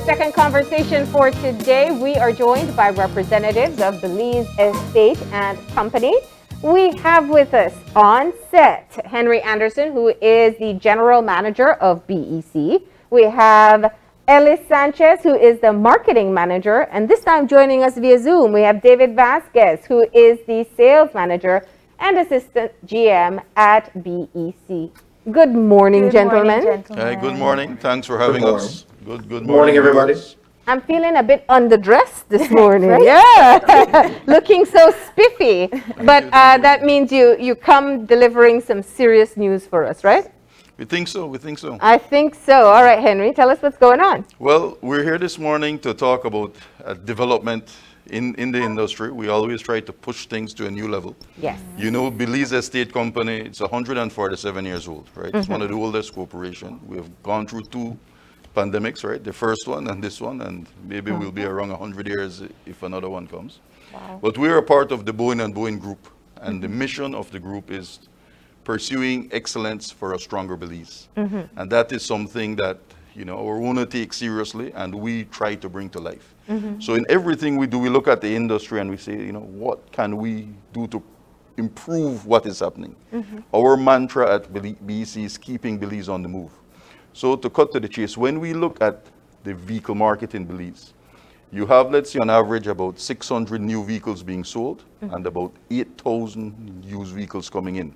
second conversation for today. We are joined by representatives of Belize Estate and Company. We have with us on set Henry Anderson, who is the General Manager of BEC. We have Ellis Sanchez, who is the Marketing Manager. And this time joining us via Zoom, we have David Vasquez, who is the Sales Manager and Assistant GM at BEC. Good morning, gentlemen. Good morning. Thanks for having us. Good morning, everybody. I'm feeling a bit underdressed this morning. Yeah, looking so spiffy. But that means you come delivering some serious news for us, right? We think so. I think so. All right, Henry, tell us what's going on. Well, we're here this morning to talk about development in the industry. We always try to push things to a new level. Yes. You know, Belize Estate Company, it's 147 years old, right? It's one of the oldest corporations. We have gone through two pandemics, right? The first one and this one, and maybe we'll be around 100 years if another one comes. Wow. But we're a part of the Boeing and Boeing Group, and the mission of the group is pursuing excellence for a stronger Belize. And that is something that, you know, our owner takes seriously and we try to bring to life. So in everything we do, we look at the industry and we say, you know, what can we do to improve what is happening? Our mantra at BEC is keeping Belize on the move. So to cut to the chase, when we look at the vehicle market in Belize, you have, let's say on average, about 600 new vehicles being sold and about 8,000 used vehicles coming in.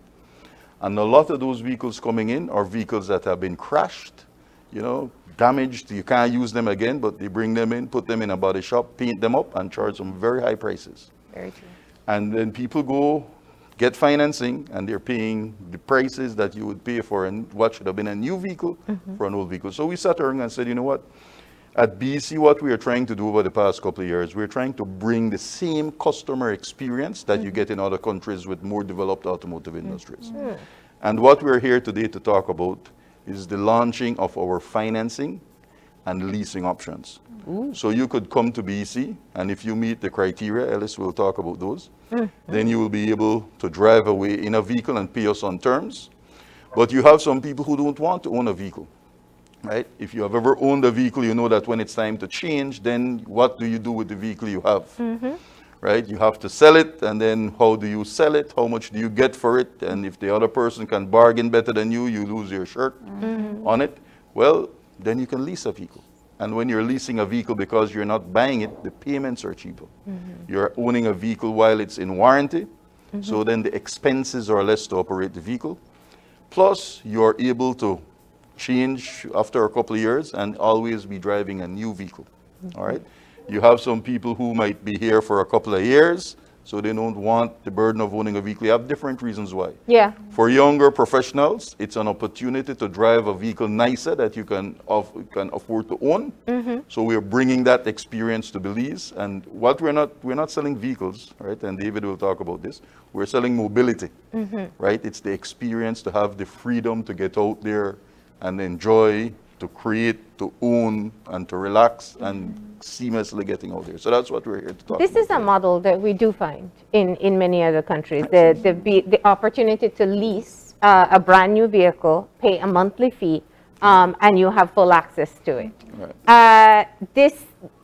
And a lot of those vehicles coming in are vehicles that have been crashed, you know, damaged, you can't use them again, but they bring them in, put them in a body shop, paint them up and charge them very high prices. Very true. And then people go get financing and they're paying the prices that you would pay for what should have been a new vehicle for an old vehicle. So we sat around and said, you know what, at BC, what we are trying to do over the past couple of years, we're trying to bring the same customer experience that you get in other countries with more developed automotive industries. And what we're here today to talk about is the launching of our financing and leasing options. So you could come to BC, and if you meet the criteria, Ellis will talk about those, then you will be able to drive away in a vehicle and pay us on terms. But you have some people who don't want to own a vehicle, right? If you have ever owned a vehicle, you know that when it's time to change, then what do you do with the vehicle you have? Right? You have to sell it, and then how do you sell it? How much do you get for it? And if the other person can bargain better than you, you lose your shirt on it. Well, then you can lease a vehicle. And when you're leasing a vehicle, because you're not buying it, the payments are cheaper. You're owning a vehicle while it's in warranty, so then the expenses are less to operate the vehicle. Plus, you're able to change after a couple of years and always be driving a new vehicle. All right? You have some people who might be here for a couple of years, so they don't want the burden of owning a vehicle. You have different reasons why. Yeah. For younger professionals, it's an opportunity to drive a vehicle nicer that you can afford to own. So we're bringing that experience to Belize. And what we're not selling vehicles, right? And David will talk about this. We're selling mobility, right? It's the experience to have the freedom to get out there and enjoy, to create, to own, and to relax, and seamlessly getting out there. So that's what we're here to talk about. This is a model that we do find in many other countries. The opportunity to lease a brand new vehicle, pay a monthly fee, and you have full access to it. Right.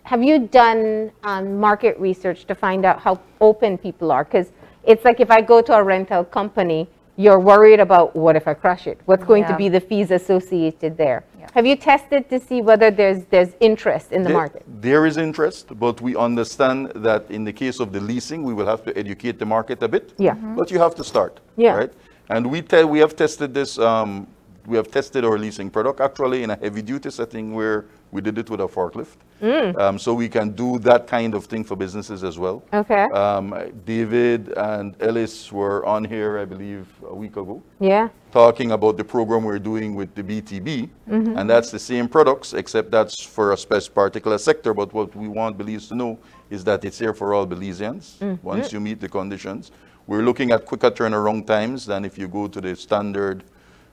Have you done market research to find out how open people are? Because it's like if I go to a rental company, you're worried about what if I crash it? What's going to be the fees associated there? Have you tested to see whether there's interest in the market? There is interest, but we understand that in the case of the leasing, we will have to educate the market a bit. Yeah. But you have to start. Yeah. Right? And we have tested this. We have tested our leasing product actually in a heavy duty setting where we did it with a forklift. So we can do that kind of thing for businesses as well. Okay. David and Ellis were on here, I believe, a week ago. Yeah. Talking about the program we're doing with the BTB. And that's the same products, except that's for a particular sector. But what we want Belize to know is that it's here for all Belizeans once you meet the conditions. We're looking at quicker turnaround times than if you go to the standard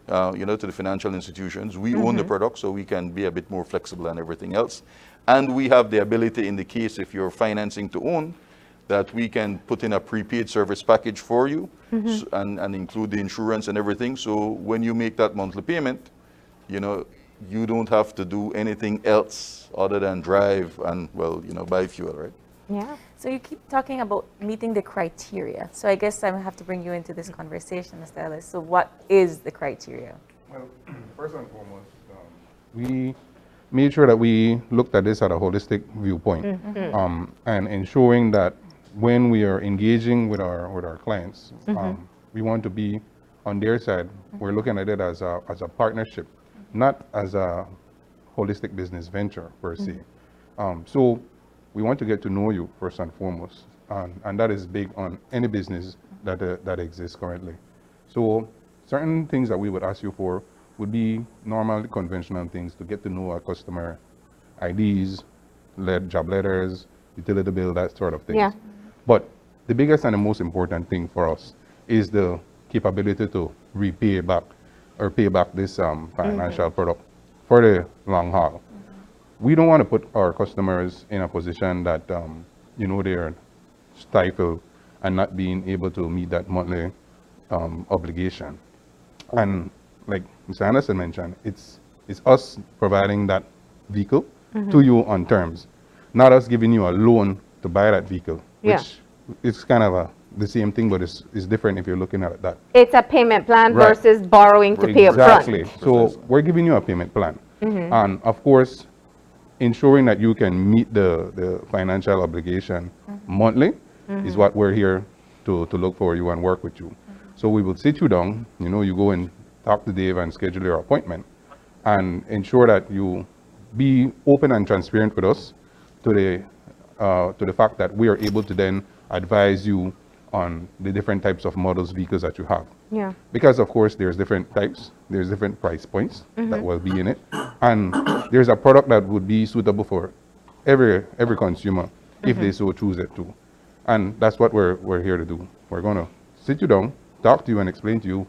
to the financial institutions. We own the product, so we can be a bit more flexible and everything else. And we have the ability, in the case if you're financing to own, that we can put in a prepaid service package for you and include the insurance and everything. So when you make that monthly payment, you don't have to do anything else other than drive and, well, buy fuel, right? Yeah. So you keep talking about meeting the criteria. So I guess I have to bring you into this conversation, Mr. Ellis. So what is the criteria? Well, first and foremost, we made sure that we looked at this at a holistic viewpoint, and ensuring that when we are engaging with our clients, we want to be on their side. We're looking at it as a partnership, not as a holistic business venture per se. So we want to get to know you first and foremost, and that is big on any business that exists currently. So certain things that we would ask you for would be normal, conventional things to get to know our customer, IDs, job letters, utility bill, that sort of things. Yeah. But the biggest and the most important thing for us is the capability to repay back or pay back this financial product for the long haul. We don't want to put our customers in a position that they're stifled and not being able to meet that monthly obligation. And like Mr. Anderson mentioned, it's us providing that vehicle to you on terms, not us giving you a loan to buy that vehicle, Yeah. which is kind of the same thing, but it's different if you're looking at it that. It's a payment plan Right. versus borrowing to pay up front. Exactly. So we're giving you a payment plan. And of course, ensuring that you can meet the financial obligation monthly is what we're here to look for you and work with you. So we will sit you down, you go and talk to Dave and schedule your appointment and ensure that you be open and transparent with us to the fact that we are able to then advise you on the different types of models, vehicles that you have. Yeah. Because of course there's different types, there's different price points that will be in it, and there's a product that would be suitable for every consumer if they so choose it to. And that's what we're here to do. We're gonna sit you down, talk to you and explain to you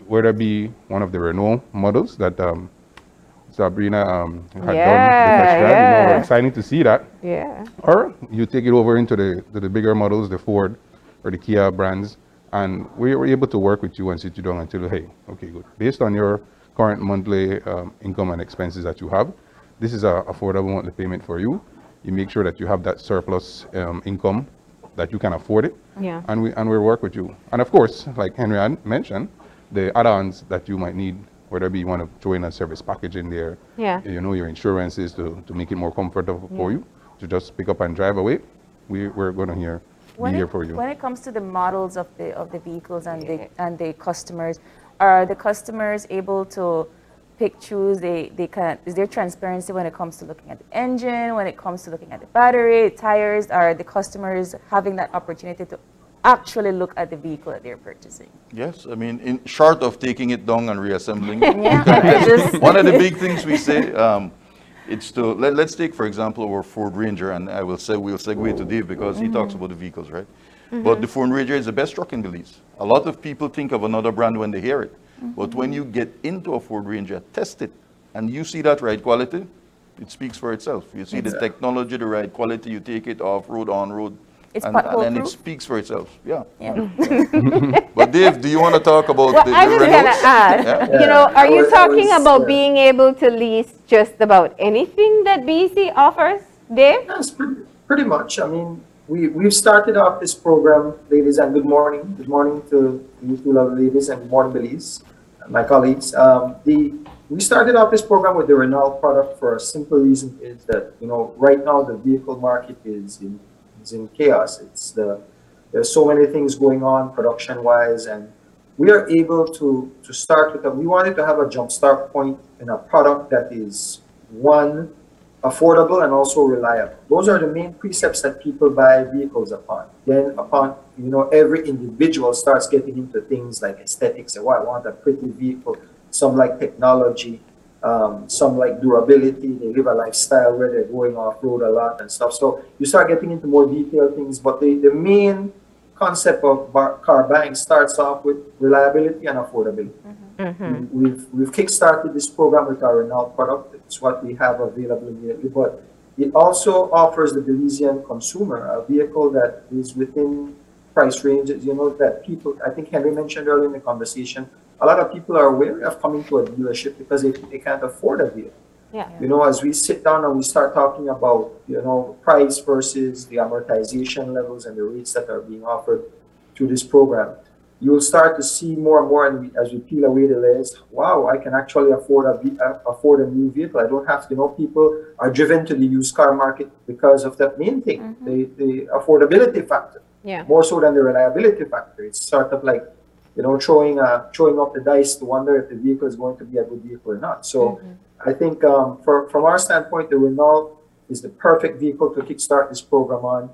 whether it be one of the Renault models that Sabrina had done the test drive. We're excited to see that. Yeah. Or you take it over into the bigger models, the Ford or the Kia brands, and we were able to work with you and sit you down and tell you, hey, okay, good. Based on your current monthly income and expenses that you have, this is a affordable monthly payment for you. You make sure that you have that surplus income that you can afford it. Yeah. And we'll work with you. And of course, like Henry had mentioned, the add-ons that you might need, whether it be you want to throw in a service package in there, Yeah. your insurances to make it more comfortable for you to just pick up and drive away. We're going to be here for you. When it comes to the models of the vehicles and the customers, are the customers able to choose? Is there transparency when it comes to looking at the engine, when it comes to looking at the battery, tires? Are the customers having that opportunity to actually look at the vehicle that they're purchasing? Yes, I mean, in short of taking it down and reassembling it. Yeah, One of the big things we say, it's to, let's take, for example, our Ford Ranger, and we'll segue to Dave because he talks about the vehicles, right? But the Ford Ranger is the best truck in Belize. A lot of people think of another brand when they hear it. But when you get into a Ford Ranger, test it, and you see that ride quality, it speaks for itself. You see the technology, the ride quality, you take it off-road, on-road, It's and pothole it proof? speaks for itself. Yeah. Yeah. But Dave, do you want to talk about Well, the I was going to Renaults? ask, are you talking about being able to lease just about anything that BC offers, Dave? Yes, pretty much. I mean, we've started off this program, ladies, and good morning. Good morning to you two lovely ladies, and good morning, Belize, my colleagues. We started off this program with the Renault product for a simple reason is that, right now the vehicle market is in chaos. There's so many things going on production-wise, and we are able to start with we wanted to have a jumpstart point in a product that is, one, affordable and also reliable. Those are the main precepts that people buy vehicles upon. Then upon, every individual starts getting into things like aesthetics and I want a pretty vehicle. Some like technology, some like durability. They live a lifestyle where they're going off-road a lot and stuff. So you start getting into more detailed things, but the main concept of car buying starts off with reliability and affordability. We've kickstarted this program with our Renault product. It's what we have available immediately, but it also offers the Belizean consumer a vehicle that is within price ranges, that people, I think Henry mentioned earlier in the conversation, a lot of people are wary of coming to a dealership because they can't afford a vehicle. Yeah. You know, as we sit down and we start talking about, you know, price versus the amortization levels and the rates that are being offered through this program, you'll start to see more and more, and as we peel away the layers, wow, I can actually afford a new vehicle. I don't have to, you know, people are driven to the used car market because of that main thing, the affordability factor, Yeah. more so than the reliability factor. It's sort of like, you know, throwing up the dice to wonder if the vehicle is going to be a good vehicle or not. So I think from our standpoint, the Renault is the perfect vehicle to kickstart this program on.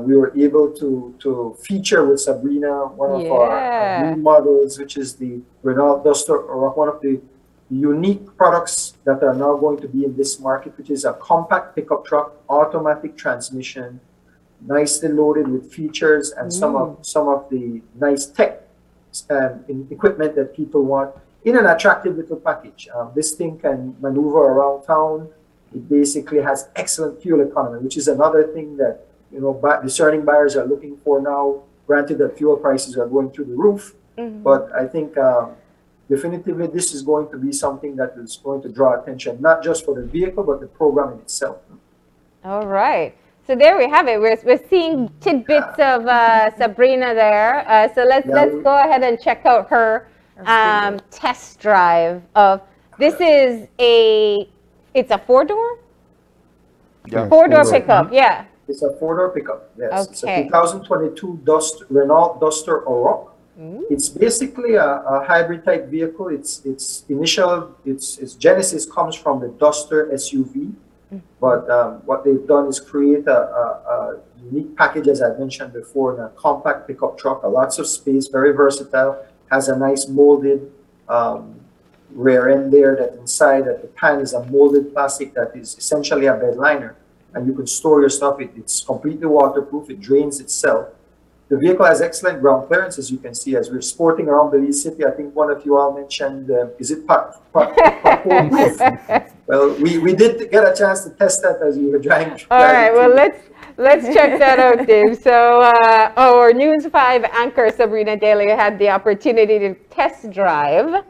We were able to feature with Sabrina one of our new models, which is the Renault Duster, or one of the unique products that are now going to be in this market, which is a compact pickup truck, automatic transmission, nicely loaded with features and some of the nice tech equipment that people want in an attractive little package. This thing can maneuver around town. It basically has excellent fuel economy, which is another thing that, you know, discerning buyers are looking for now. Granted that fuel prices are going through the roof, but I think definitively this is going to be something that is going to draw attention, not just for the vehicle, but the program in itself. All right. So there we have it. We're seeing tidbits of Sabrina there. So let's go ahead and check out her test drive of this. It's a four-door? Yeah. Four-door pickup, yeah. It's a four-door pickup, yes. Okay. It's a 2022 Renault Duster Oroch. It's basically a hybrid type vehicle. Its genesis comes from the Duster SUV, but what they've done is create a unique package, as I mentioned before, in a compact pickup truck, lots of space, very versatile, has a nice molded rear end there. That inside at the pan is a molded plastic that is essentially a bed liner, and you can store your stuff. It's completely waterproof. It drains itself. The vehicle has excellent ground clearance, as you can see, as we're sporting around Belize City. I think one of you all mentioned, is it pothole? Well, we did get a chance to test that as we were driving. All right, well, let's check that out, Dave. So our News 5 anchor, Sabrina Daly, had the opportunity to test drive,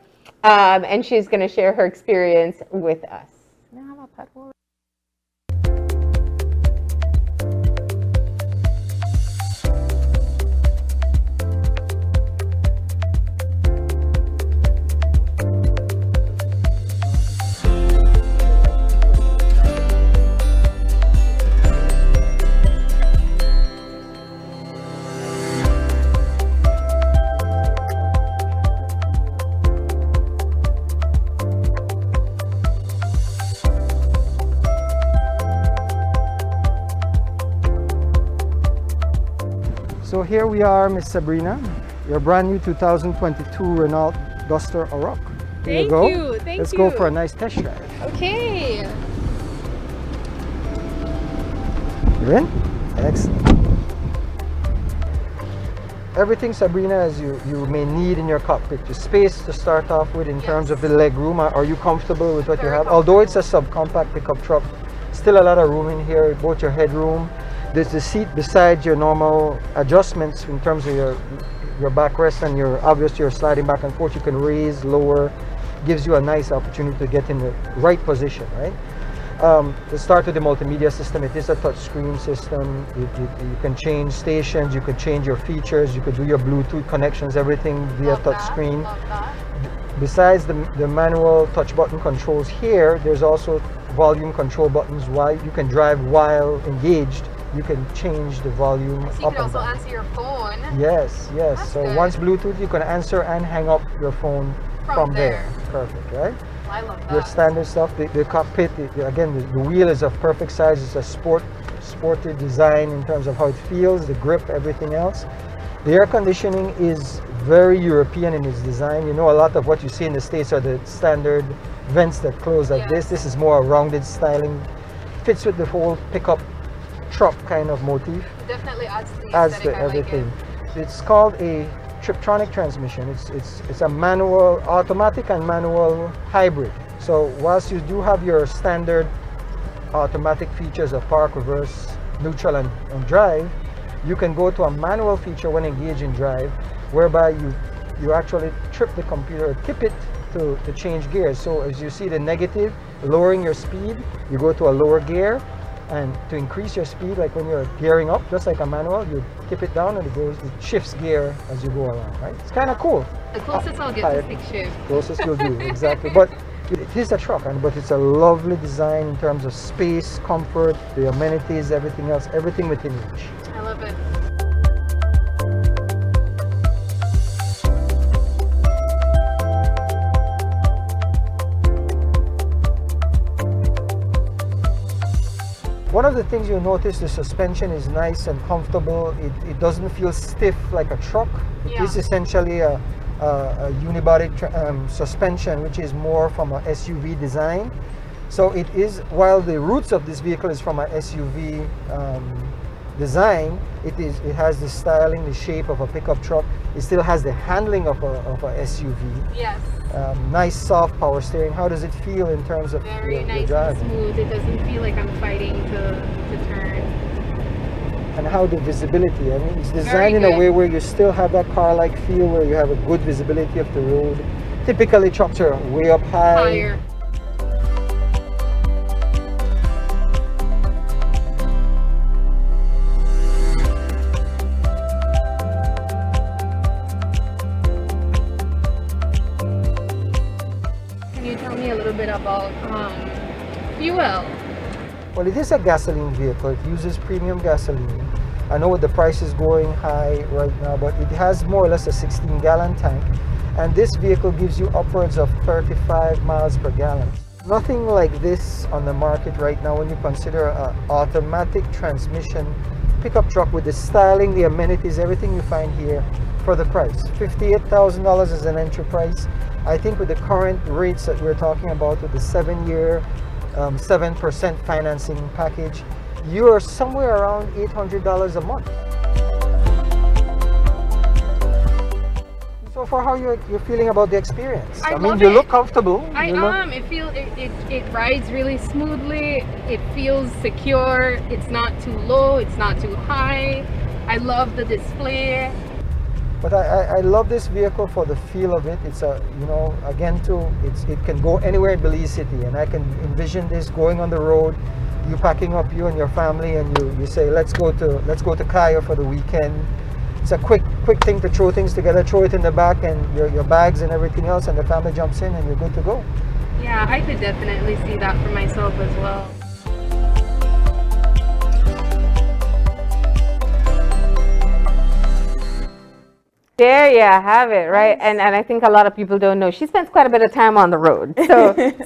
and she's going to share her experience with us. So here we are, Miss Sabrina, your brand new 2022 Renault Duster Oroch. Here you go. Let's go for a nice test drive. Okay. You're in? Excellent. Everything, Sabrina, as you may need in your cockpit. The space to start off with in terms of the leg room. Are you comfortable with what you have? Although it's a subcompact pickup truck, still a lot of room in here, both your headroom. There's the seat beside your normal adjustments in terms of your backrest and your sliding back and forth. You can raise, lower, gives you a nice opportunity to get in the right position, right? To start with the multimedia system, it is a touch screen system. You can change stations, you can change your features, you could do your Bluetooth connections, everything via touch screen. Besides the manual touch button controls here, there's also volume control buttons. While you can drive while engaged, you can change the volume So you up can and also down. answer your phone Yes. That's So good. once Bluetooth, you can answer and hang up your phone from there. Perfect, right? I love Your that. standard stuff. The cockpit, again, the wheel is of perfect size. It's a sporty design in terms of how it feels, the grip, everything else. The air conditioning is very European in its design. You know, a lot of what you see in the States are the standard vents that close like this. This is more a rounded styling. Fits with the whole pickup truck kind of motif. It definitely adds to the Adds aesthetic. to I like everything. It's called a Triptronic transmission. It's a manual, automatic and manual hybrid. So whilst you do have your standard automatic features of park, reverse, neutral, and drive, you can go to a manual feature when engaged in drive, whereby you you actually trip the computer, tip it to change gears. So as you see the negative, lowering your speed, you go to a lower gear, and to increase your speed, like when you're gearing up, just like a manual, you tip it down and it shifts gear as you go along, right? It's kind of cool. The closest I'll get to stick shift. Closest you'll do, exactly. But it is a truck, but it's a lovely design in terms of space, comfort, the amenities, everything else, everything within reach. I love it. One of the things you'll notice, the suspension is nice and comfortable. It doesn't feel stiff like a truck. It is essentially a unibody suspension, which is more from a SUV design. So it is, while the roots of this vehicle is from a SUV design, it has the styling, the shape of a pickup truck. It still has the handling of a SUV. Yes. Nice soft power steering. How does it feel in terms of Very your nice drive? and smooth. It doesn't feel like I'm fighting to turn. And how the visibility, I mean, it's Very designed in a good. way where you still have that car-like feel, where you have a good visibility of the road. Typically trucks are way up high. Higher. Can you tell me a little bit about fuel? Well, it is a gasoline vehicle. It uses premium gasoline. I know the price is going high right now, but it has more or less a 16-gallon tank. And this vehicle gives you upwards of 35 miles per gallon. Nothing like this on the market right now when you consider an automatic transmission pickup truck with the styling, the amenities, everything you find here for the price. $58,000 is an entry price. I think with the current rates that we're talking about, with the 7-year, 7% financing package, you're somewhere around $800 a month. So far, how you're feeling about the experience? I mean, love you it. look comfortable. I You look- am. It rides really smoothly. It feels secure. It's not too low. It's not too high. I love the display. But I love this vehicle for the feel of it. It's a, again it can go anywhere in Belize City, and I can envision this going on the road, you packing up you and your family, and you say let's go to Kaya for the weekend. It's a quick thing to throw things together, throw it in the back and your bags and everything else, and the family jumps in and you're good to go. Yeah, I could definitely see that for myself as well. There you have it, right? And I think a lot of people don't know. She spends quite a bit of time on the road.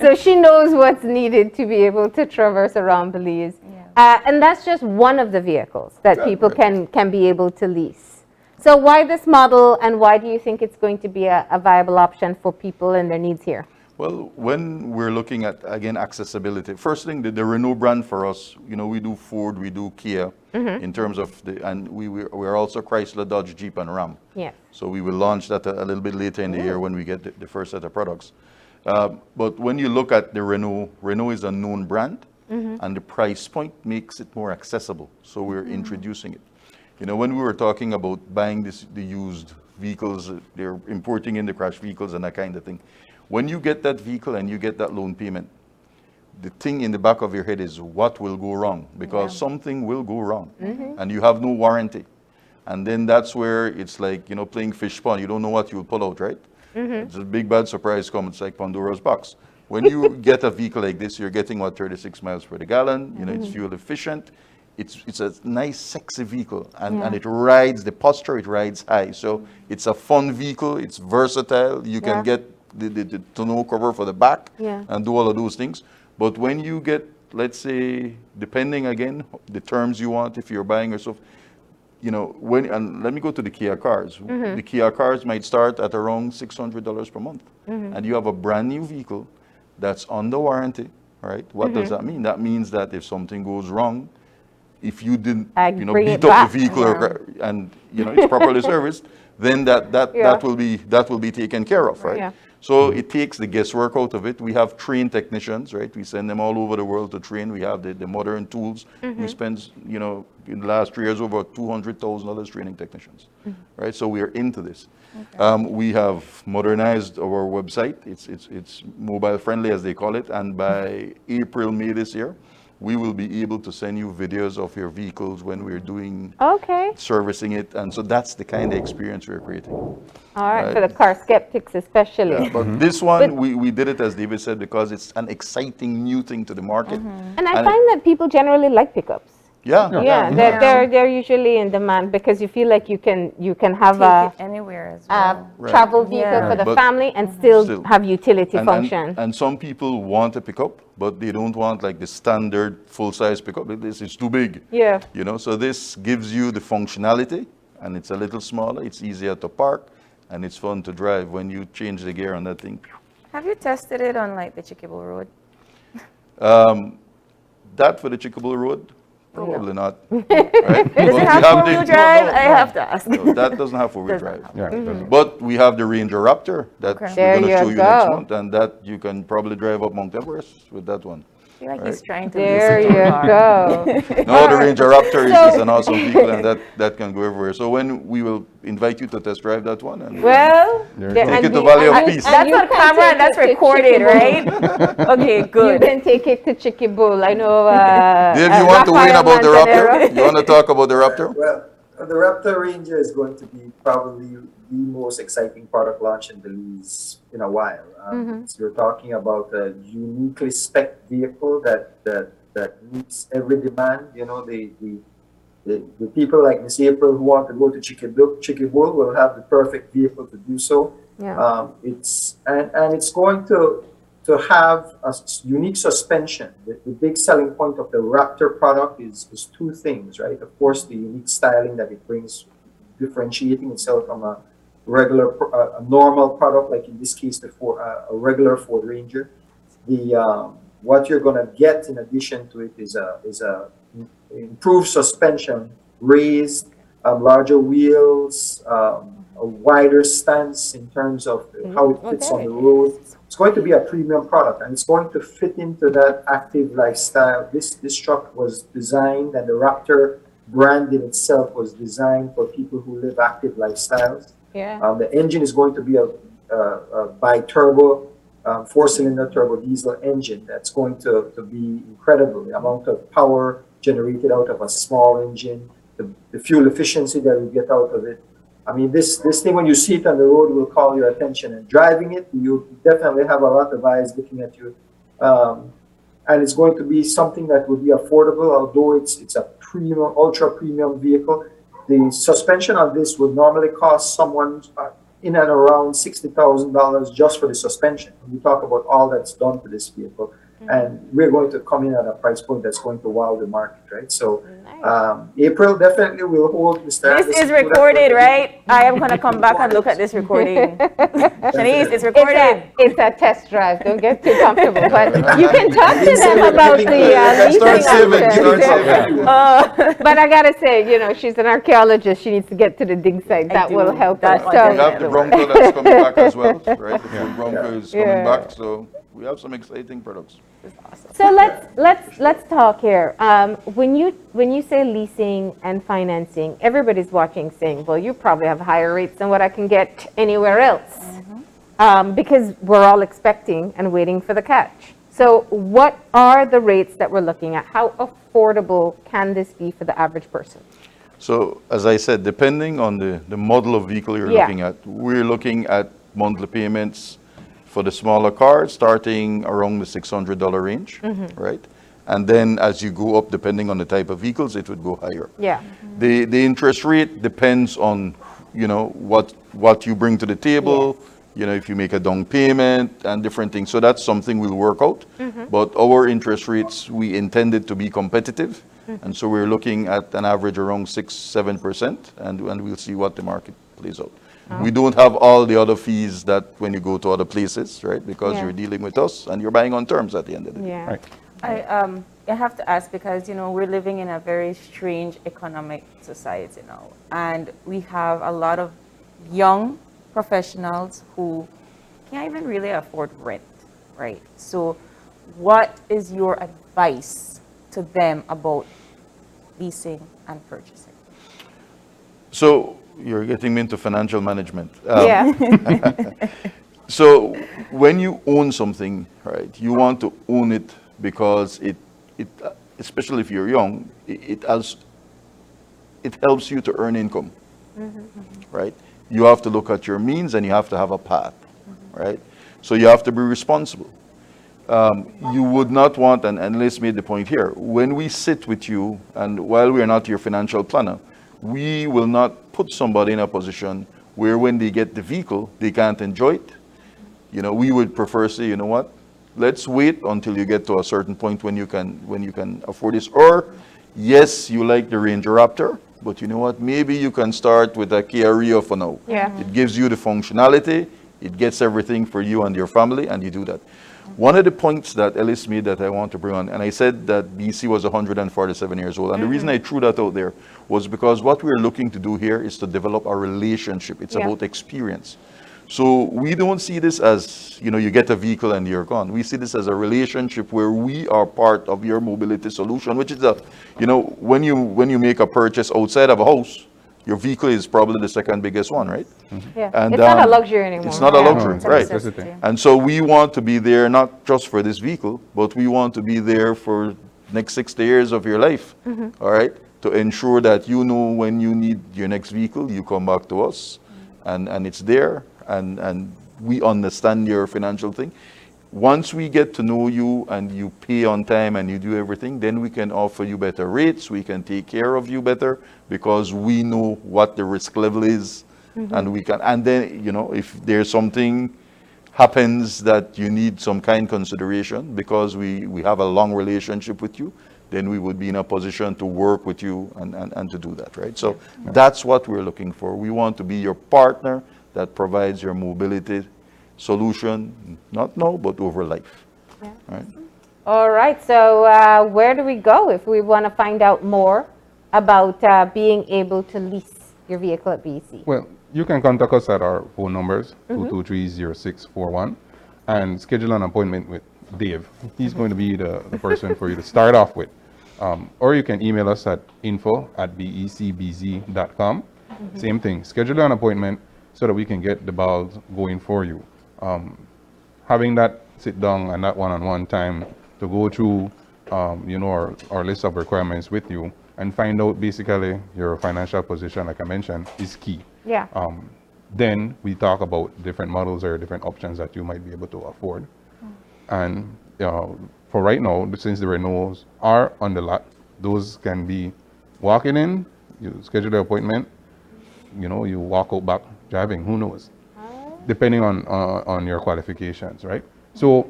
So she knows what's needed to be able to traverse around Belize. Yeah. And that's just one of the vehicles that people can be able to lease. So why this model, and why do you think it's going to be a viable option for people and their needs here? Well, when we're looking at, again, accessibility, first thing, the Renault brand for us, we do Ford, we do Kia in terms of and we're also Chrysler, Dodge, Jeep, and Ram. Yeah. So we will launch that a little bit later in the year when we get the first set of products. But when you look at the Renault is a known brand, and the price point makes it more accessible. So we're introducing it. When we were talking about buying the used vehicles, they're importing in the crash vehicles and that kind of thing. When you get that vehicle and you get that loan payment, the thing in the back of your head is what will go wrong, because something will go wrong and you have no warranty. And then that's where it's like, playing fish pond. You don't know what you'll pull out, right? It's a big bad surprise comes. It's like Pandora's box. When you get a vehicle like this, you're getting 36 miles per gallon. It's fuel efficient. It's a nice, sexy vehicle, and it rides, the posture, it rides high. So it's a fun vehicle. It's versatile. You can get the tonneau cover for the back and do all of those things. But when you get, let's say, depending again, the terms you want, if you're buying yourself, and let me go to the Kia cars. The Kia cars might start at around $600 per month. And you have a brand new vehicle that's under warranty, right? What does that mean? That means that if something goes wrong, if you didn't, bring it beat up back. the vehicle and it's properly serviced, then that will be taken care of, right? Yeah. So it takes the guesswork out of it. We have trained technicians, right? We send them all over the world to train. We have the modern tools. We spend, you know, in the last 3 years over $200,000 training technicians, right? So we are into this. We have modernized our website. It's mobile friendly, as they call it. And by April, May this year, we will be able to send you videos of your vehicles when we're doing Okay. servicing it. And so that's the kind of experience we're creating. All right. Right. For the car skeptics especially. Yeah, but this one, we did it, as David said, because it's an exciting new thing to the market. And I find that people generally like pickups. Yeah. Yeah, they're usually in demand because you feel like you can have Take it anywhere as well. Right. travel vehicle Yeah. for the But family and still have utility And- function. And some people want a pickup, but they don't want like the standard full-size pickup. This is too big. Yeah. You know, so this gives you the functionality, and it's a little smaller. It's easier to park, and it's fun to drive when you change the gear on that thing. Have you tested it on like the Chickable Road? That for the Chickable Road, probably not. Right? Does it have four-wheel drive? I have to ask. No, that doesn't have four-wheel Doesn't drive. Yeah, it doesn't. But we have the Ranger Raptor that Okay. we're There going to you show you next go. month, and that you can probably drive up Mount Everest with that one. I feel like he's trying to There lease it you to a car. go. No, the Ranger Raptor is So- an awesome vehicle, and that can go everywhere. So when we will invite you to test drive that one, and Well, There you the- go. Take and it to you- Valley of and- Peace. and That's you on can camera take and that's it to recorded, Chickable. right? Okay, You good. can take it to Chickable. I know. Dave, you want to weigh in about the Raptor? Raptor? You want to talk about the Raptor? Well, the Raptor Ranger is going to be probably the most exciting product launch in Belize in a while. So you're talking about a uniquely spec vehicle that meets every demand. You know, the people like Miss April who want to go to Chickable will have the perfect vehicle to do so. Yeah. It's going to have a unique suspension. The big selling point of the Raptor product is two things, right? Of course, the unique styling that it brings, differentiating itself from a a normal product, like in this case, a regular Ford Ranger. What you're going to get in addition to it is a improved suspension, raised, larger wheels, a wider stance in terms of how it fits on the road. It's going to be a premium product, and it's going to fit into that active lifestyle. This truck was designed, and the Raptor brand in itself was designed for people who live active lifestyles. Yeah. The engine is going to be a bi-turbo, four-cylinder turbo diesel engine that's going to be incredible. The amount of power generated out of a small engine, the fuel efficiency that we get out of it. I mean, this thing, when you see it on the road, will call your attention. And driving it, you definitely have a lot of eyes looking at you. And it's going to be something that will be affordable, although it's a premium, ultra premium vehicle. The suspension on this would normally cost someone in and around $60,000 just for the suspension. We talk about all that's done to this vehicle. And we're going to come in at a price point that's going to wow the market, right? So April definitely will hold Mr. This Anderson is to that recorded, point. right? I am going to come back and look at this recording. Shanice, it's recorded. It's a test drive. Don't get too comfortable. But you can talk to them Start about the saving, leasing start option. saving. But I gotta say, you know, she's an archaeologist. She needs to get to the dig site. That do. will help That us. one We So, have the Bronco that's coming back as well, right? The Ford Bronco is coming Yeah. back, so we have some exciting products. so let's talk here. When you say leasing and financing, everybody's watching, saying, "Well, you probably have higher rates than what I can get anywhere else," because we're all expecting and waiting for the catch. So, what are the rates that we're looking at? How affordable can this be for the average person? So, as I said, depending on the model of vehicle you're Yeah. looking at, we're looking at monthly payments for the smaller cars starting around the $600 range, right? And then as you go up, depending on the type of vehicles, it would go higher. Yeah. The interest rate depends on, you know, what you bring to the table, you know, if you make a down payment and different things. So that's something we'll work out. But our interest rates, we intended to be competitive. And so we're looking at an average around 6-7%, and we'll see what the market plays out. We don't have all the other fees that when you go to other places, right? Because Yeah. you're dealing with us and you're buying on terms at the end of the day. Yeah. Right. I have to ask because, you know, we're living in a very strange economic society now. And we have a lot of young professionals who can't even really afford rent, right? So what is your advice to them about leasing and purchasing? So you're getting me into financial management. Yeah. So when you own something, right, you want to own it because it especially if you're young, it helps you to earn income, right? You have to look at your means and you have to have a path, right? So you have to be responsible. You would not want, and let's make the point here, when we sit with you, and while we are not your financial planner, we will not put somebody in a position where when they get the vehicle, they can't enjoy it. You know, we would prefer say, you know what, let's wait until you get to a certain point when you can afford this. Or, yes, you like the Ranger Raptor, but you know what, maybe you can start with a Kia Rio for now. Yeah. It gives you the functionality, it gets everything for you and your family, and you do that. One of the points that Ellis made that I want to bring on, and I said that BC was 147 years old, and the reason I threw that out there was because what we're looking to do here is to develop a relationship. It's Yeah. about experience. So we don't see this as, you know, you get a vehicle and you're gone. We see this as a relationship where we are part of your mobility solution, which is you know, when you make a purchase outside of a house, your vehicle is probably the second biggest one, right? Yeah. And, It's not a luxury anymore. It's not a Yeah. luxury, It's a right? necessity. And so we want to be there not just for this vehicle, but we want to be there for next 60 years of your life, all right? To ensure that you know when you need your next vehicle, you come back to us, and it's there, and we understand your financial thing. Once we get to know you and you pay on time and you do everything, then we can offer you better rates, we can take care of you better because we know what the risk level is, and then, you know, if there's something happens that you need some kind consideration because we have a long relationship with you, then we would be in a position to work with you and to do that, right? So that's what we're looking for. We want to be your partner that provides your mobility solution, not now, but over life. Yeah. Right? All right. So where do we go if we want to find out more about being able to lease your vehicle at BC? Well, you can contact us at our phone numbers, 223-0641, and schedule an appointment with Dave. He's going to be the person for you to start off with. Or you can email us at info@becbz.com. Same thing, schedule an appointment so that we can get the ball going for you. Having that sit down and that one-on-one time to go through, you know, our list of requirements with you and find out basically your financial position, like I mentioned, is key. Yeah. Then we talk about different models or different options that you might be able to afford. And for right now, since the Renaults are on the lot, those can be walking in, you schedule the appointment, you know, you walk out back driving, who knows? Depending on your qualifications, right? So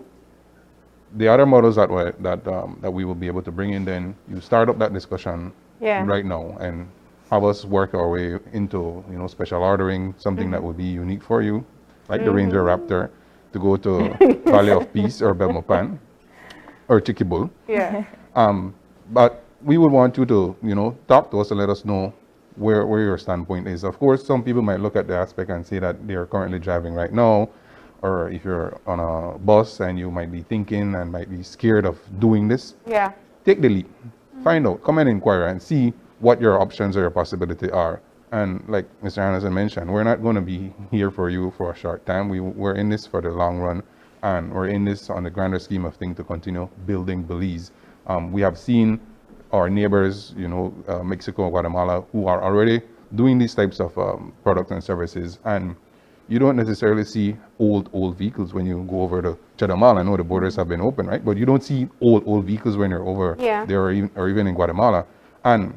the other models that we will be able to bring in, then you start up that discussion right now and have us work our way into, you know, special ordering something that will be unique for you, like the Ranger Raptor, to go to Valley of Peace or Belmopan or Chiquibull. Yeah. But we would want you to, you know, talk to us and let us know where your standpoint is. Of course, some people might look at the aspect and say that they're currently driving right now, or if you're on a bus and you might be thinking and might be scared of doing this, Yeah. take the leap. Find out, come and inquire and see what your options or your possibility are. And like Mr. Anderson mentioned, we're not going to be here for you for a short time. We're in this for the long run, and we're in this on the grander scheme of things to continue building Belize. We have seen our neighbors, you know, Mexico and Guatemala, who are already doing these types of products and services. And you don't necessarily see old vehicles when you go over to Chedamal. I know the borders have been open, right? But you don't see old vehicles when you're over there or even in Guatemala. And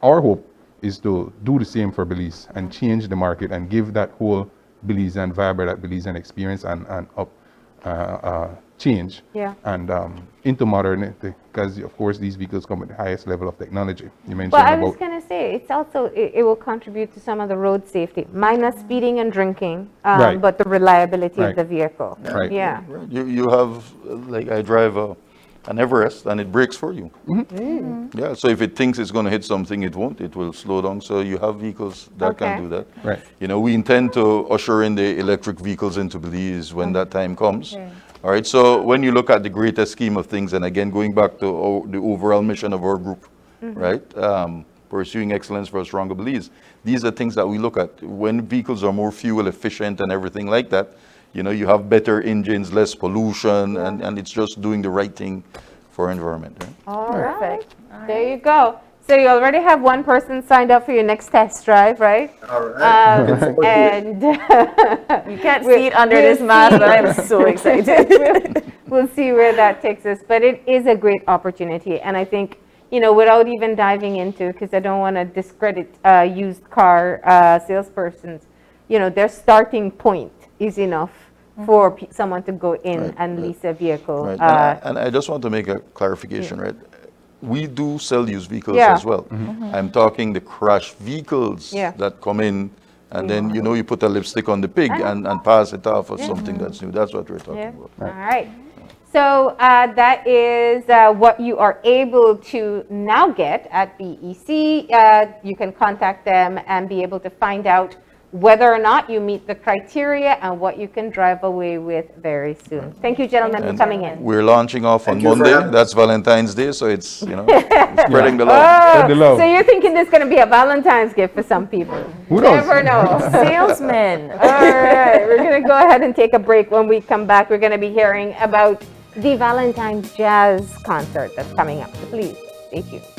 our hope is to do the same for Belize and change the market and give that whole Belizean vibe or that Belizean experience and change and into modernity, because of course these vehicles come with the highest level of technology. You mentioned Well, I was going to say, it's also, it will contribute to some of the road safety, minus speeding and drinking, but the reliability of the vehicle. Right. Yeah. You have, like, I drive an Everest, and it brakes for you. Yeah, so if it thinks it's going to hit something, it won't. It will slow down. So you have vehicles that can do that. Right. You know, we intend to usher in the electric vehicles into Belize when that time comes. All right, so when you look at the greater scheme of things, and again, going back to the overall mission of our group, right? Pursuing excellence for a stronger Belize. These are things that we look at. When vehicles are more fuel efficient and everything like that, you know, you have better engines, less pollution, and it's just doing the right thing for environment. Right? All right. Perfect. There you go. So you already have one person signed up for your next test drive, right? All right. And You can't see it under this mask, but I'm so excited. we'll see where that takes us. But it is a great opportunity. And I think, you know, without even diving into, because I don't want to discredit used car salespersons, you know, their starting point is enough for someone to go in and lease a vehicle. Right. And I just want to make a clarification, right? We do sell used vehicles Yeah. as well. I'm talking the crashed vehicles that come in, and then, you know, you put a lipstick on the pig and pass it off as something that's new. That's what we're talking about. All right. So that is what you are able to now get at BEC. You can contact them and be able to find out whether or not you meet the criteria and what you can drive away with very soon. Thank you, gentlemen, for coming in. We're launching off on Thank you for Monday. having us. That's Valentine's Day, so it's, you know, it's spreading the love. Spread the love. So you're thinking this is going to be a Valentine's gift for some people? Who knows? Never know. Salesman. All right, we're going to go ahead and take a break. When we come back, we're going to be hearing about the Valentine's Jazz concert that's coming up. So please stay tuned.